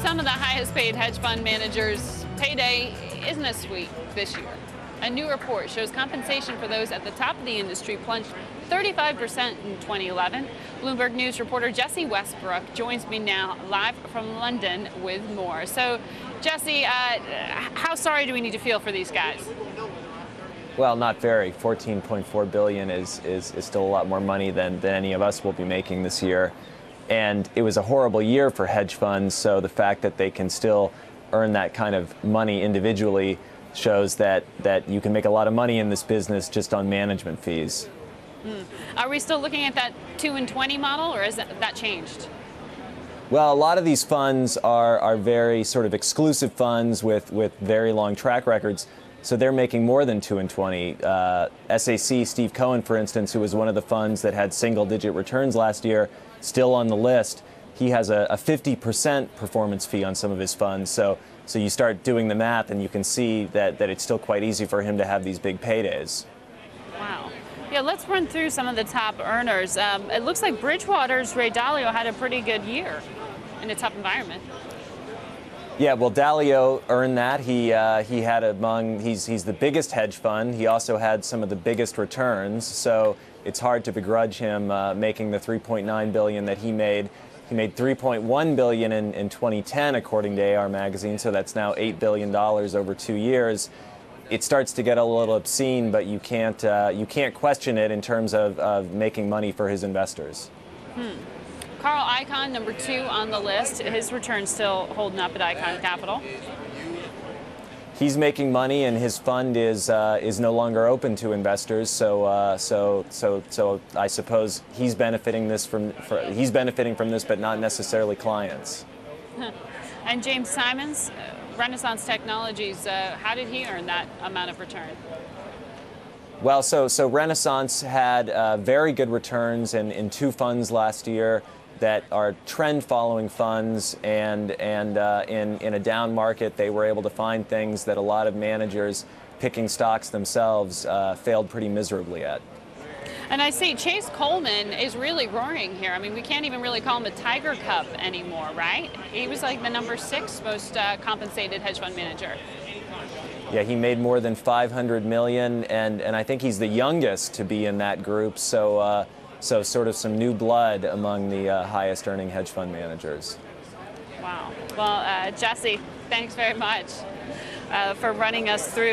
some of the highest paid hedge fund managers, payday isn't as sweet this year. A new report shows compensation for those at the top of the industry plunged 35% in 2011. Bloomberg News reporter Jesse Westbrook joins me now live from London with more. So, Jesse, how sorry do we need to feel for these guys? Well, not very. $14.4 billion is still a lot more money than any of us will be making this year. And it was a horrible year for hedge funds, so the fact that they can still earn that kind of money individually shows that you can make a lot of money in this business just on management fees. Are we still looking at that 2 and 20 model, or has that changed? Well, a lot of these funds are very sort of exclusive funds with very long track records, so they're making more than 2 and 20. SAC, Steve Cohen, for instance, who was one of the funds that had single-digit returns last year, still on the list. He has a 50% performance fee on some of his funds, so you start doing the math and you can see that it's still quite easy for him to have these big paydays. Wow. Yeah, let's run through some of the top earners. It looks like Bridgewater's Ray Dalio had a pretty good year in a tough environment. Yeah, well, Dalio earned that. He had he's the biggest hedge fund. He also had some of the biggest returns, so it's hard to begrudge him making the $3.9 billion that he made. He made $3.1 billion in 2010, according to AR Magazine, so that's now $8 billion over 2 years. It starts to get a little obscene, but you can't question it in terms of making money for his investors. Carl Icahn, number 2 on the list. His return's still holding up at Icahn Capital. He's making money, and his fund is no longer open to investors. So I suppose he's benefiting from this, but not necessarily clients. And James Simons, Renaissance Technologies. How did he earn that amount of return? Well, so Renaissance had very good returns in 2 funds last year that are trend-following funds, and in a down market, they were able to find things that a lot of managers picking stocks themselves failed pretty miserably at. And I see Chase Coleman is really roaring here. I mean, we can't even really call him a Tiger Cup anymore, right? He was like the number 6 most compensated hedge fund manager. Yeah, he made more than $500 million, and I think he's the youngest to be in that group. So sort of some new blood among the highest earning hedge fund managers. Wow. Well, Jesse, thanks very much for running us through